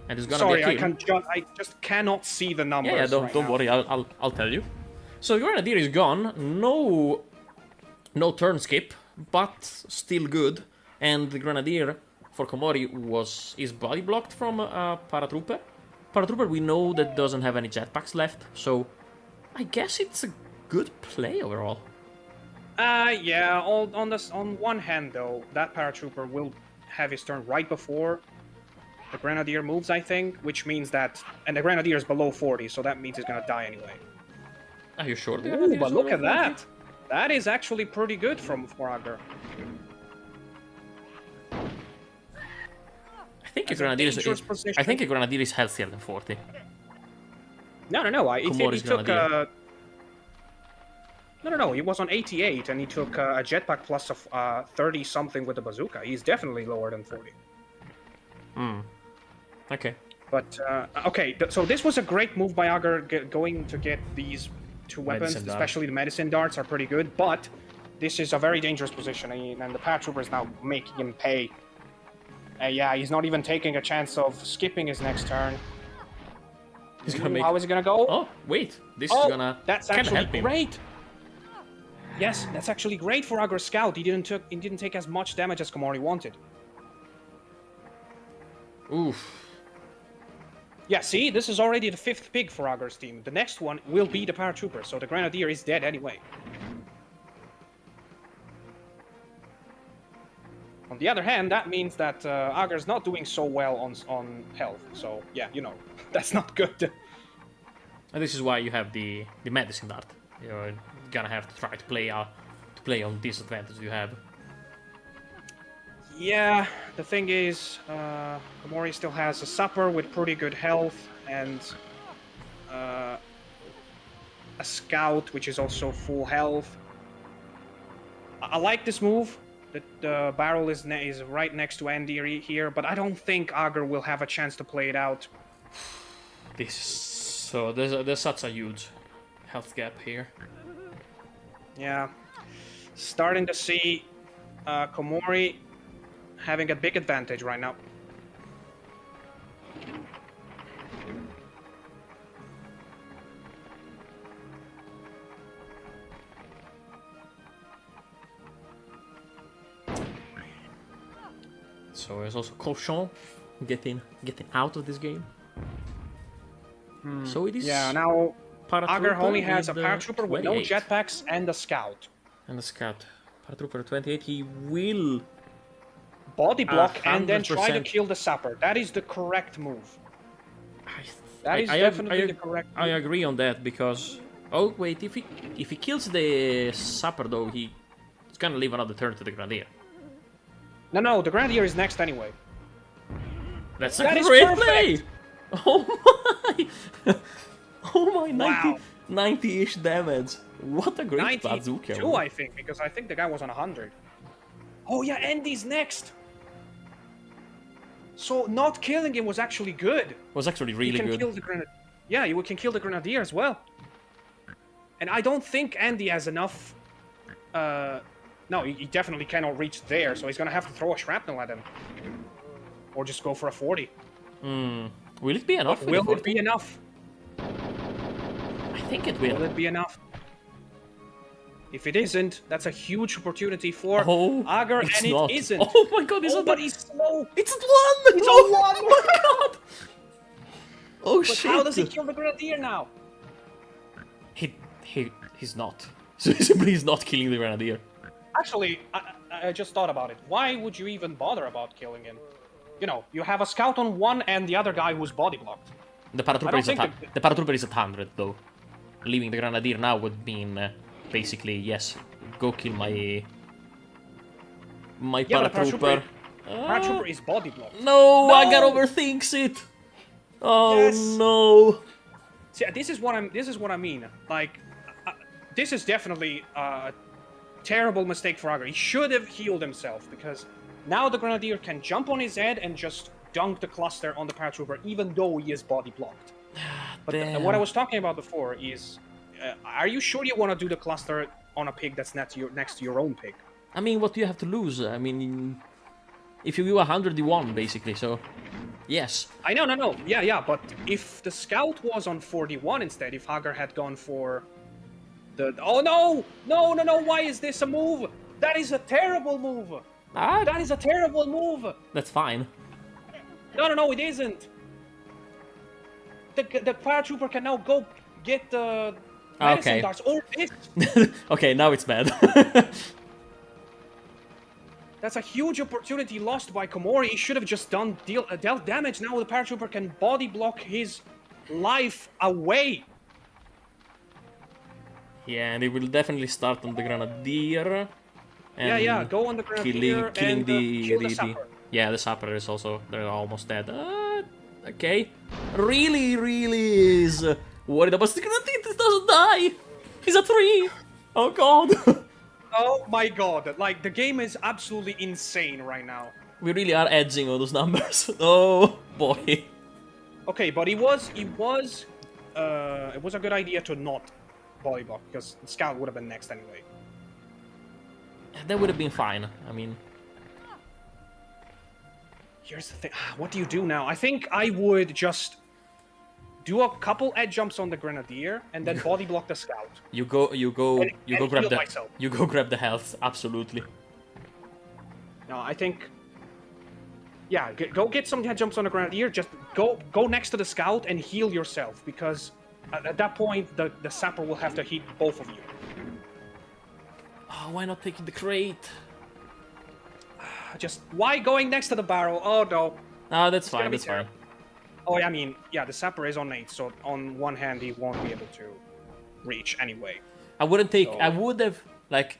and it's gonna Sorry, be a kill. I just cannot see the numbers. Yeah, don't now. worry. I'll tell you. So Grenadier is gone. No turn skip, but still good. And the Grenadier for Komori is body blocked from Paratrooper. Paratrooper we know that doesn't have any jetpacks left, so I guess it's a good play overall. Yeah. On one hand though, that paratrooper will have his turn right before the Grenadier moves, I think, which means that, and the Grenadier is below 40, so that means he's gonna die anyway. Are you sure? Ooh, but look at that! That is actually pretty good for Agar. I think a Grenadier is healthier than 40. No. He Komori's took Grenadier. No. He was on 88, and he took a jetpack plus of 30 something with the bazooka. He's definitely lower than 40. Okay. But okay, so this was a great move by Agar going to get these two weapons, Medicine dart. especially the medicine darts are pretty good. But this is a very dangerous position, and the paratrooper is now making him pay. Yeah, he's not even taking a chance of skipping his next turn. He's gonna make. How is it gonna go? Oh wait, this is gonna. That's kinda actually help him. great. Yes, that's actually great for Agar's scout. He didn't take as much damage as Komori wanted. Oof. Yeah, see, this is already the 5th pig for Agar's team. The next one will be the paratrooper, so the Grenadier is dead anyway. On the other hand, that means that Agar's not doing so well on health. So yeah, you know, that's not good. And this is why you have the medicine dart. You're gonna have to try to play on disadvantage you have. Yeah, the thing is, Komori still has a supper with pretty good health and a scout which is also full health. I like this move. The barrel is right next to Andy here, but I don't think Agar will have a chance to play it out. There's such a huge health gap here. Yeah, starting to see Komori having a big advantage right now. So there's also Cochon getting out of this game. So it is. Yeah, now Agar only has a with, paratrooper with no 28. jetpacks and a scout. And a scout. Paratrooper 28, he will Body block and then try to 100%. kill the sapper. That is the correct move. That is I definitely the correct I move. agree on that because oh wait, if he kills the sapper though, he's gonna leave another turn to the Grenadier. No, the Grenadier is next anyway. That's a That is great perfect! play! Oh my! Oh my, Wow. 90-ish damage. What a great 92, bazooka. I think, because I think the guy was on 100. Oh yeah, Andy's next! So not killing him was actually good. Was actually You really can good. kill the Grenadier. Yeah, you can kill the Grenadier as well. And I don't think Andy has enough No, he definitely cannot reach there, so he's gonna have to throw a shrapnel at him. Or just go for a 40. Will it be enough? But will it be enough? I think it will. Will it be enough? If it isn't, that's a huge opportunity for Agar, it's and not. it isn't. Oh my god, it's but he's slow. It's at 1! He's oh on 1! my god! Oh But shit! how does he kill the Grenadier now? He's not. So simply he's not killing the Grenadier. Actually, I just thought about it. Why would you even bother about killing him? You know, you have a scout on 1 and the other guy who's body blocked. The paratrooper is at 100 though. Leaving the Grenadier now would mean basically yes, go kill my paratrooper. Paratrooper is body blocked. No, Agar overthinks it. Oh Yes. no. See, this is what I mean. Like, this is definitely a terrible mistake for Agar. He should have healed himself, because now the Grenadier can jump on his head and just dunk the cluster on the paratrooper, even though he is body blocked. But what I was talking about before is, are you sure you want to do the cluster on a pig that's next to your own pig? I mean, what do you have to lose? I mean, if you do 100, you won, basically, so... Yes. I know, no. Yeah, but if the scout was on 41 instead, if Hagar had gone for the... Oh, no! No, why is this a move? That is a terrible move! That is a terrible move! That's fine. No, it isn't! The paratrooper can now go get the medicine darts, or this! Okay, now it's bad. That's a huge opportunity lost by Komori. He should have just dealt damage. Now the paratrooper can body block his life away. Yeah, and it will definitely start on the Grenadier. And Yeah, go on the Grenadier killing and kill the sapper. Yeah, the sapper is also, they're almost dead. Okay. Really is worried about the Grenadier. This doesn't die. He's at 3. Oh god. Oh my god, like, the game is absolutely insane right now. We really are edging all those numbers. Oh boy. Okay, but it was a good idea to not body block, because the scout would have been next anyway. That would have been fine. I mean... Here's the thing. What do you do now? I think I would just do a couple edge jumps on the Grenadier and then body block the scout. You go grab the health. Absolutely. No, I think... Yeah, go get some head jumps on the Grenadier. Just go next to the scout and heal yourself, because at that point the sapper will have to hit both of you. Oh, why not taking the crate? Just why going next to the barrel? Oh no. No, that's fine. That's fine. Oh, I mean, yeah, the sapper is on 8, so on one hand he won't be able to reach anyway. I wouldn't take. So... I would have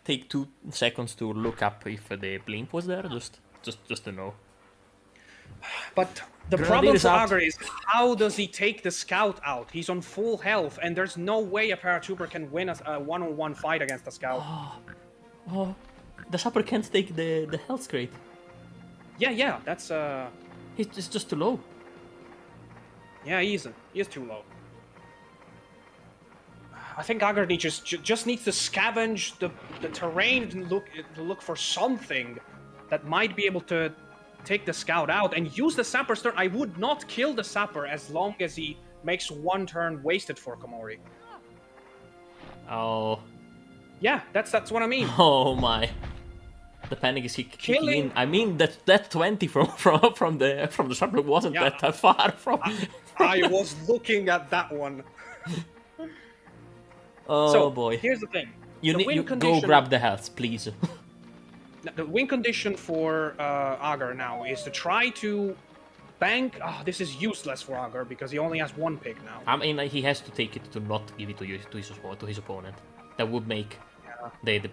take 2 seconds to look up if the blimp was there, just to know. But the problem for Agar is, how does he take the scout out? He's on full health, and there's no way a paratrooper can win a one-on-one fight against a scout. Oh, the sapper can't take the health crate. Yeah, that's It's just too low. Yeah, he is too low. I think Agar just needs to scavenge the terrain to look for something that might be able to take the scout out and use the sapper's turn. I would not kill the sapper as long as he makes 1 turn wasted for Komori. Oh. Yeah, that's what I mean. Oh my. The panic is kicking in. I mean that 20 from the sapper wasn't that far from. I was looking at that one. Oh so, boy. Here's the thing. You go grab the health, please. The win condition for Agar now is to try to bank... Oh, this is useless for Agar because he only has 1 pig now. I mean, he has to take it to not give it to his opponent. That would make the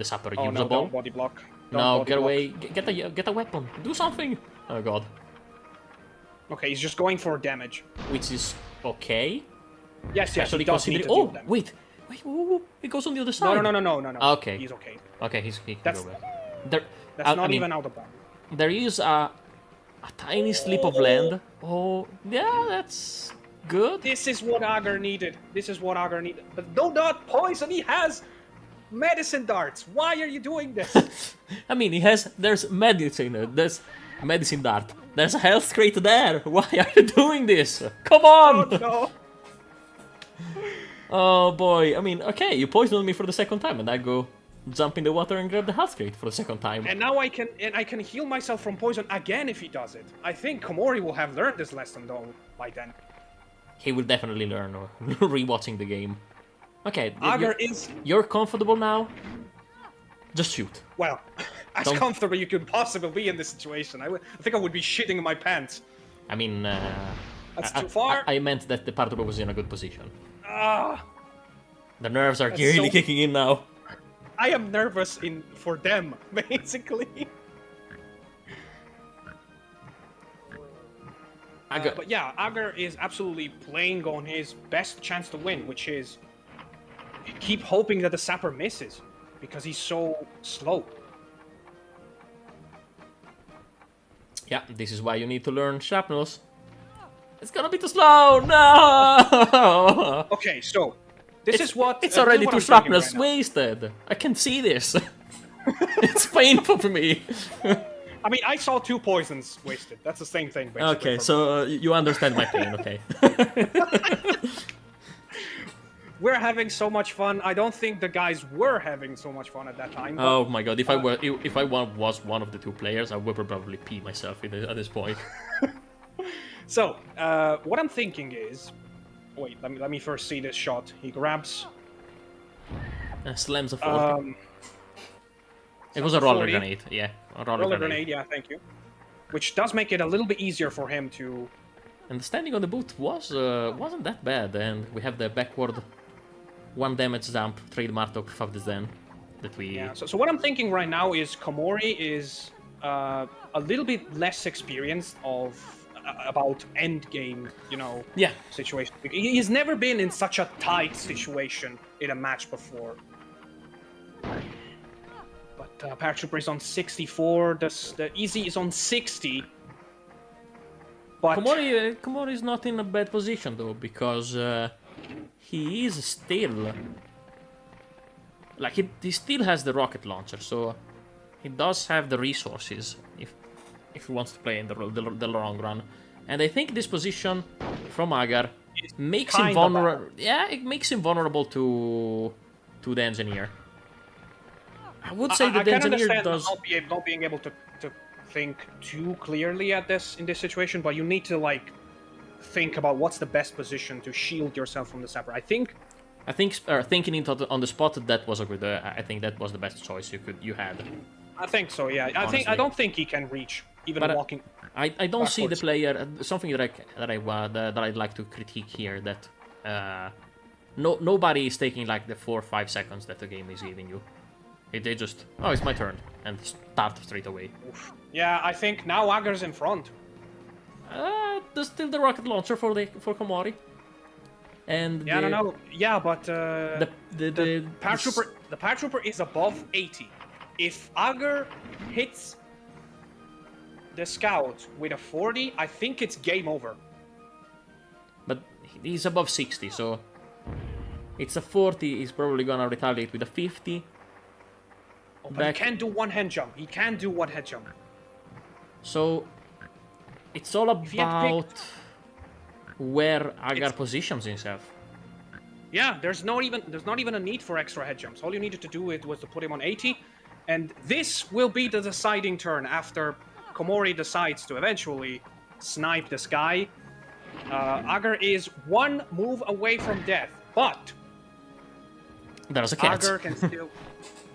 sapper usable. No, don't body block. Get away. Get a weapon. Do something. Oh god. Okay, he's just going for damage. Which is okay. Yes, actually he does need to deal damage. Wait, it goes on the other side. No. Okay. He's okay. Okay, he can That's, go back. That's not even out of bounds. There is a tiny slip of land. Oh, yeah, that's good. This is what Agar needed. But do not poison. He has Medicine darts! Why are you doing this? I mean, there's medicine dart. There's a health crate there. Why are you doing this? Come on! Oh no! Oh boy, I mean, okay, you poisoned me for the second time, and I go jump in the water and grab the health crate for the second time. And now I can heal myself from poison again if he does it. I think Komori will have learned this lesson though by then. He will definitely learn rewatching the game. Okay, is... You're comfortable now? Just shoot. Well, as comfortable you could possibly be in this situation. I think I would be shitting in my pants. I mean, that's too far. I meant that the paratrooper was in a good position. Ah, the nerves are really kicking in now. I am nervous for them, basically. But yeah, Agar is absolutely playing on his best chance to win, which is keep hoping that the sapper misses, because he's so slow. Yeah, this is why you need to learn shrapnels. It's gonna be too slow! No! Okay, so this is what... It's already 2 shrapnels wasted. I can see this. It's painful for me. I mean, I saw 2 poisons wasted. That's the same thing, basically. Okay, so you understand my pain, okay. We're having so much fun. I don't think the guys were having so much fun at that time. Oh my god, if I was one of the 2 players, I would probably pee myself at this point. So, what I'm thinking is... Wait, let me first see this shot. He grabs... Slams a 40. It was a roller 40. grenade, yeah. A roller grenade, yeah, thank you. Which does make it a little bit easier for him to... And the standing on the boot wasn't that bad, and we have the backward 1 damage jump trademark of the Zen that we... Yeah, so what I'm thinking right now is Komori is a little bit less experienced about end game, situation. He's never been in such a tight situation in a match before. But Paratrooper is on 64, the Easy is on 60. But Komori is not in a bad position though, because he is still... Like, he still has the rocket launcher, so he does have the resources if he wants to play in the long run. And I think this position from Agar makes him vulnerable. Yeah, it makes him vulnerable to the engineer. I would say that the engineer does... not being able to think too clearly in this situation, but you need to, like, think about what's the best position to shield yourself from the sapper. I think thinking it on the spot, that was a good. I think that was the best choice you had. I think so. Yeah. I don't think he can reach even walking. I don't backwards. See the player. Something that I'd like to critique here, that nobody is taking like the 4 or 5 seconds that the game is giving you. They just, oh, it's my turn, and start straight away. Oof. Yeah, I think now Agar's in front. There's still the rocket launcher for Komori. And yeah, I don't know. Yeah, but the paratrooper is above 80. If Agar hits the scout with a 40, I think it's game over. But he's above 60, so it's a 40. He's probably gonna retaliate with a 50. Oh, but he can do one hand jump. He can do one head jump. So it's all about where Agar positions himself. Yeah, there's not even a need for extra head jumps. All you needed to do was to put him on 80, and this will be the deciding turn after Komori decides to eventually snipe this guy. Agar is 1 move away from death, but there's a catch. Agar can still.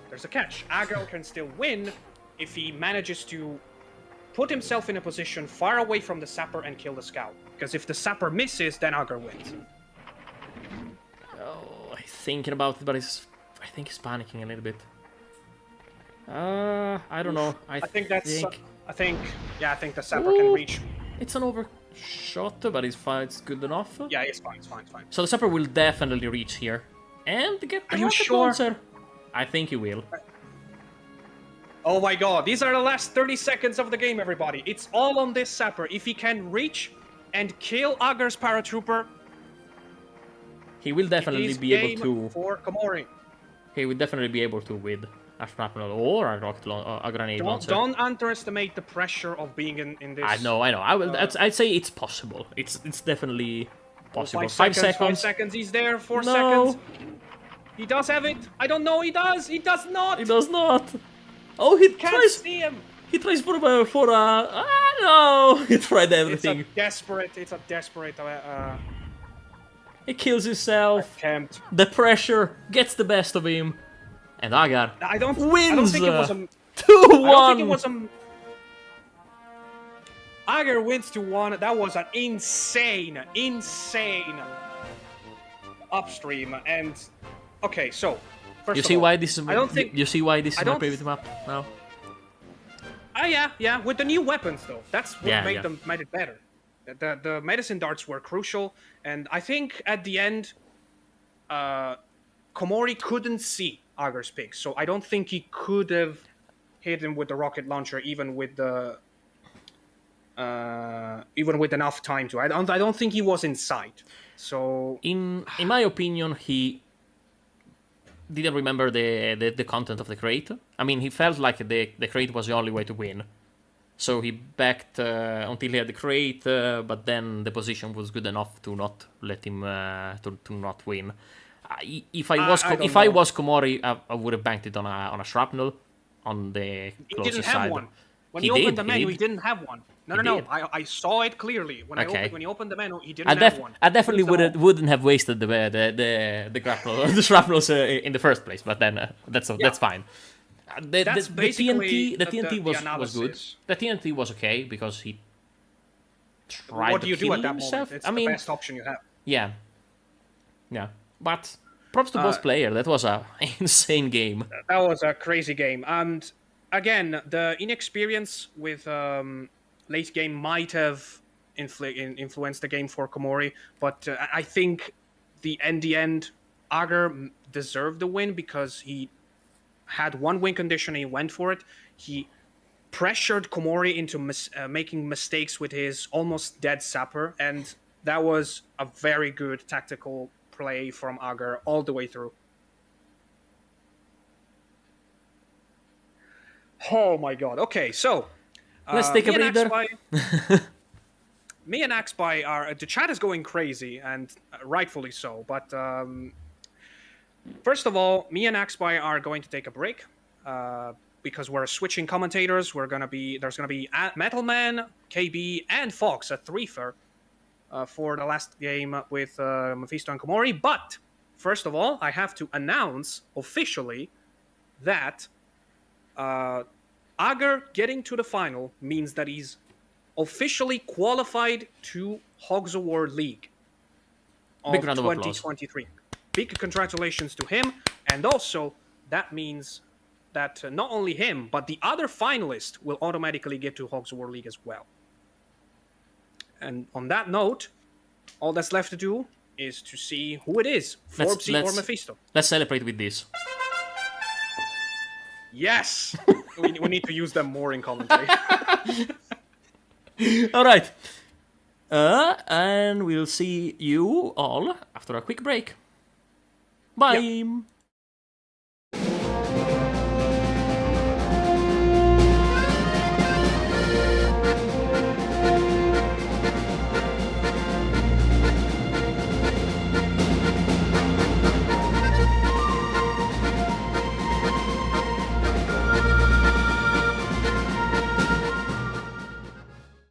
There's a catch. Agar can still win if he manages to put himself in a position far away from the sapper and kill the scout. Because if the sapper misses, then Agar wins. Oh, I'm thinking about it, but I think he's panicking a little bit. I don't know. I think the sapper can reach. It's an overshot, but it's good enough. Yeah, it's fine. So the sapper will definitely reach here and get the rocket launcher. I think he will. Oh my god, these are the last 30 seconds of the game, everybody. It's all on this sapper. If he can reach and kill Agar's paratrooper, he will definitely be able to... for Komori. he would definitely be able to with a shrapnel or a a grenade launcher. Don't underestimate the pressure of being in this. I know. I will. I'd say it's possible. It's definitely possible. 5 seconds. 5 seconds. He's there. 4 No. seconds. He does have it. I don't know. He does. He does not. He does not. Oh, he Can't tries. see him. He tries for no. He tried everything. It's a desperate. He kills himself. Attempt. The pressure gets the best of him, and Agar wins. I don't think it was a 2-1. I don't think it was a. Agar wins 2-1. That was an insane upstream. And okay, so first You of see all, why this is? I don't think. You see why this is I my don't- favorite map now. Yeah. With the new weapons though, that's what Yeah, made it better. The medicine darts were crucial, and I think at the end, Komori couldn't see Agar's pick, so I don't think he could have hit him with the rocket launcher, even with enough time to. I don't think he was in sight. So In my opinion, he didn't remember the content of the crate. I mean, he felt like the crate was the only way to win. So he backed until he had the crate, but then the position was good enough to not let him to not win. If I was Komori, I would have banked it on a shrapnel on the he closest didn't have side. one. When he opened the menu, did. he didn't have one. No. did. I saw it clearly when Okay. when he opened the menu. He didn't have one. I definitely Couldn't tell. wouldn't have wasted the grapple the shrapnels in the first place, but then that's fine. That's basically the TNT was good. analysis. The TNT was okay because he tried What to do you kill do at that himself. moment? It's I mean, the best option you have. yeah. But props to both player. That was a insane game. That was a crazy game. And again, the inexperience with late game might have influenced the game for Komori, but I think in the end, Agar deserved the win because he had one win condition and he went for it. He pressured Komori into making mistakes with his almost dead sapper, and that was a very good tactical play from Agar all the way through. Oh my god. Okay, so Let's take a me and breather. Axby- me and Axby are the chat is going crazy, and rightfully so. But first of all, me and Axby are going to take a break because we're switching commentators. There's gonna be Metalman, KB, and Fox, a threefer for the last game with Mephisto and Komori. But first of all, I have to announce officially that Agar getting to the final means that he's officially qualified to Hogs Award League of Big round of applause. 2023. Big congratulations to him, and also that means that not only him, but the other finalists will automatically get to Hogs Award League as well. And on that note, all that's left to do is to see who it is, Forbesy or Mephisto. Let's celebrate with this. Yes! we need to use them more in commentary. All right. And we'll see you all after a quick break. Bye. Yeah.